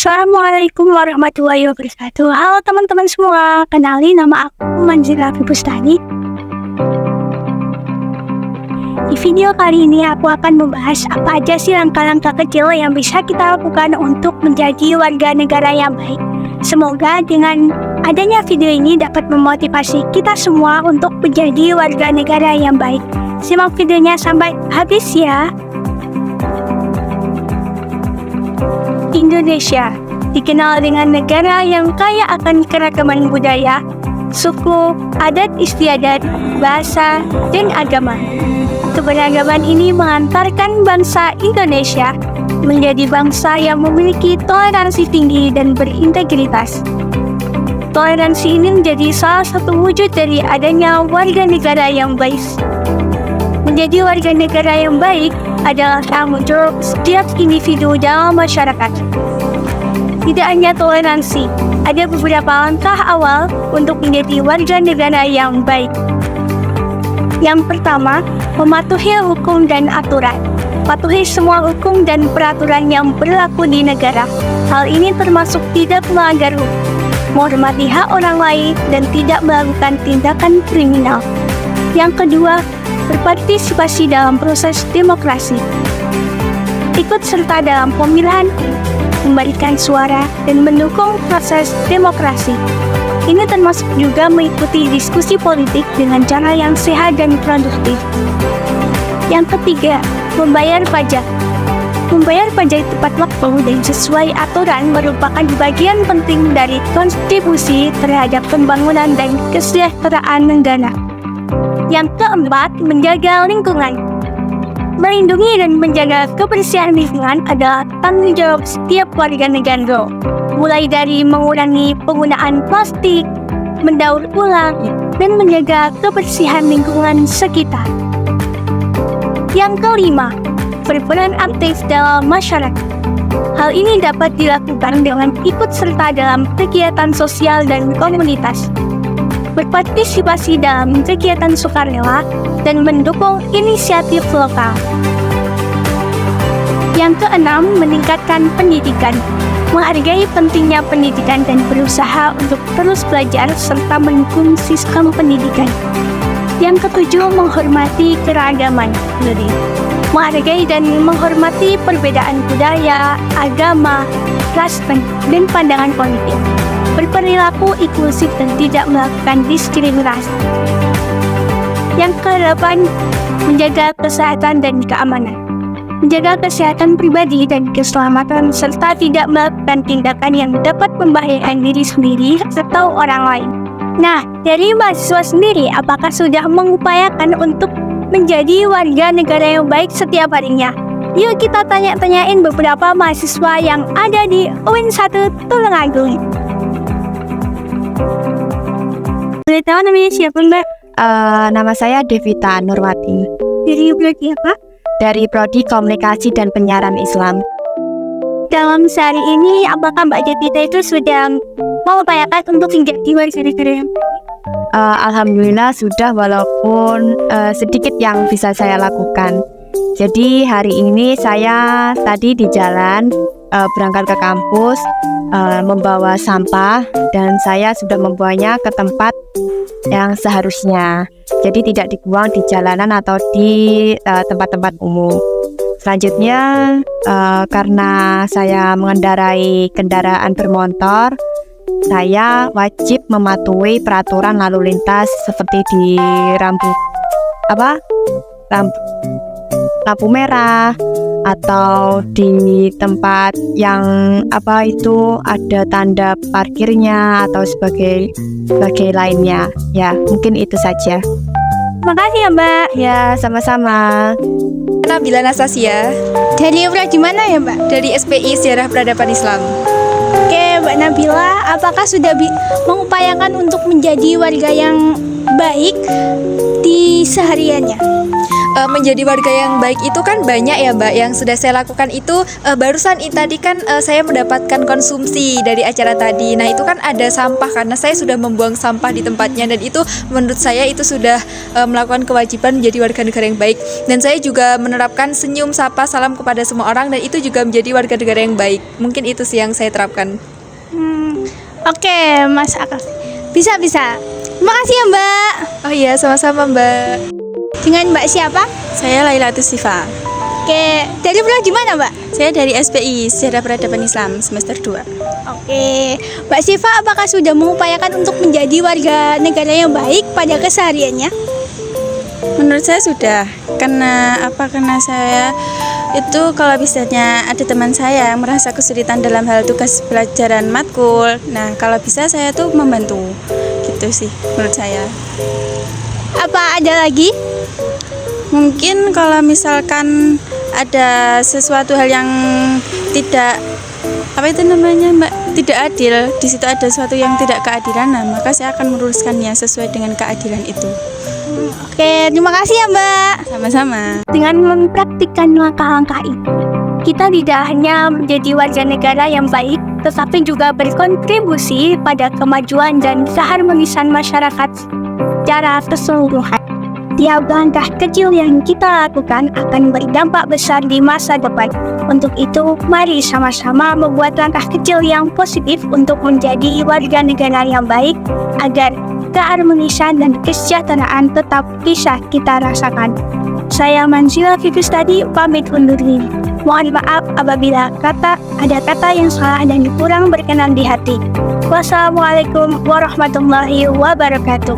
Assalamualaikum warahmatullahi wabarakatuh. Halo teman-teman semua, kenalin nama aku Manzila Fibustani. Di video kali ini aku akan membahas apa aja sih langkah-langkah kecil yang bisa kita lakukan untuk menjadi warga negara yang baik. Semoga dengan adanya video ini dapat memotivasi kita semua untuk menjadi warga negara yang baik. Simak videonya sampai habis ya. Indonesia dikenal dengan negara yang kaya akan keragaman budaya, suku, adat istiadat, bahasa, dan agama. Keberagaman ini mengantarkan bangsa Indonesia menjadi bangsa yang memiliki toleransi tinggi dan berintegritas. Toleransi ini menjadi salah satu wujud dari adanya warga negara yang baik. Menjadi warga negara yang baik adalah tanggung jawab setiap individu dalam masyarakat. Tidak hanya toleransi, ada beberapa langkah awal untuk menjadi warga negara yang baik. Yang pertama, mematuhi hukum dan aturan. Patuhi semua hukum dan peraturan yang berlaku di negara. Hal ini termasuk tidak melanggar hukum, menghormati hak orang lain, dan tidak melakukan tindakan kriminal. Yang kedua, berpartisipasi dalam proses demokrasi. Ikut serta dalam pemilihan, memberikan suara, dan mendukung proses demokrasi. Ini termasuk juga mengikuti diskusi politik dengan cara yang sehat dan produktif. Yang ketiga, membayar pajak. Membayar pajak tepat waktu dan sesuai aturan merupakan bagian penting dari kontribusi terhadap pembangunan dan kesejahteraan negara. Yang keempat, menjaga lingkungan. Melindungi dan menjaga kebersihan lingkungan adalah tanggung jawab setiap warga negara. Mulai dari mengurangi penggunaan plastik, mendaur ulang, dan menjaga kebersihan lingkungan sekitar. Yang kelima, berperan aktif dalam masyarakat. Hal ini dapat dilakukan dengan ikut serta dalam kegiatan sosial dan komunitas, berpartisipasi dalam kegiatan sukarela, dan mendukung inisiatif lokal. Yang keenam, meningkatkan pendidikan. Menghargai pentingnya pendidikan dan berusaha untuk terus belajar serta mendukung sistem pendidikan. Yang ketujuh, menghormati keragaman. Menghargai dan menghormati perbedaan budaya, agama, ras, dan pandangan politik. Berperilaku inklusif dan tidak melakukan diskriminasi. Yang ke-8, menjaga kesehatan dan keamanan. Menjaga kesehatan pribadi dan keselamatan serta tidak melakukan tindakan yang dapat membahayakan diri sendiri atau orang lain. Nah, dari mahasiswa sendiri, apakah sudah mengupayakan untuk menjadi warga negara yang baik setiap harinya? Yuk kita tanya-tanyain beberapa mahasiswa yang ada di UIN 1 Tulungagung. Boleh tahu namanya siapa, Mbak? Nama saya Devita Nurwati. Dari prodi apa? Dari Prodi Komunikasi dan Penyiaran Islam. Dalam sehari ini, apakah Mbak Devita itu sudah mengupayakan untuk menjadi warga negara yang baik? Alhamdulillah sudah, walaupun sedikit yang bisa saya lakukan. Jadi hari ini saya tadi di jalan berangkat ke kampus membawa sampah, dan saya sudah membuangnya ke tempat yang seharusnya. Jadi tidak dibuang di jalanan atau di tempat-tempat umum. Selanjutnya karena saya mengendarai kendaraan bermotor, saya wajib mematuhi peraturan lalu lintas seperti di lampu merah, atau di tempat yang ada tanda parkirnya atau sebagai lainnya. Ya, mungkin itu saja. Makasih ya, Mbak. Ya, sama-sama. Nabila Nastasia. Dari prodi mana ya, Mbak? Dari SPI Sejarah Peradaban Islam. Oke, Mbak Nabila, apakah sudah mengupayakan untuk menjadi warga yang baik di sehariannya? Menjadi warga yang baik itu kan banyak ya Mbak. Yang sudah saya lakukan itu barusan tadi kan saya mendapatkan konsumsi dari acara tadi. Nah itu kan ada sampah karena saya sudah membuang sampah di tempatnya, dan itu menurut saya itu sudah melakukan kewajiban menjadi warga negara yang baik. Dan saya juga menerapkan senyum, sapa, salam kepada semua orang, dan itu juga menjadi warga negara yang baik. Mungkin itu sih yang saya terapkan. Oke, Mas Akaf. Bisa. Terima kasih ya, Mbak. Oh iya, sama-sama Mbak. Dengan Mbak siapa? Saya Lailatus Sifa. Oke, dari prodi mana, Mbak? Saya dari SPI, Sejarah Peradaban Islam, semester 2. Oke, Mbak Siva, apakah sudah mengupayakan untuk menjadi warga negara yang baik pada kesehariannya? Menurut saya sudah, karena saya itu kalau misalnya ada teman saya yang merasa kesulitan dalam hal tugas pelajaran matkul, nah kalau bisa saya tuh membantu, gitu sih menurut saya. Apa ada lagi? Mungkin kalau misalkan ada sesuatu hal yang tidak tidak adil, di situ ada sesuatu yang tidak keadilan, nah maka saya akan meluruskannya sesuai dengan keadilan itu. Oke, terima kasih ya, Mbak. Sama-sama. Dengan mempraktikkan langkah-langkah itu, kita tidak hanya menjadi warga negara yang baik, tetapi juga berkontribusi pada kemajuan dan keharmonisan masyarakat secara keseluruhan. Tiap langkah kecil yang kita lakukan akan berdampak besar di masa depan. Untuk itu, mari sama-sama membuat langkah kecil yang positif untuk menjadi warga negara yang baik, agar keharmonisan dan kesejahteraan tetap bisa kita rasakan. Saya Manzila Fikus tadi pamit undur diri. Mohon maaf apabila ada kata yang salah dan kurang berkenan di hati. Wassalamualaikum warahmatullahi wabarakatuh.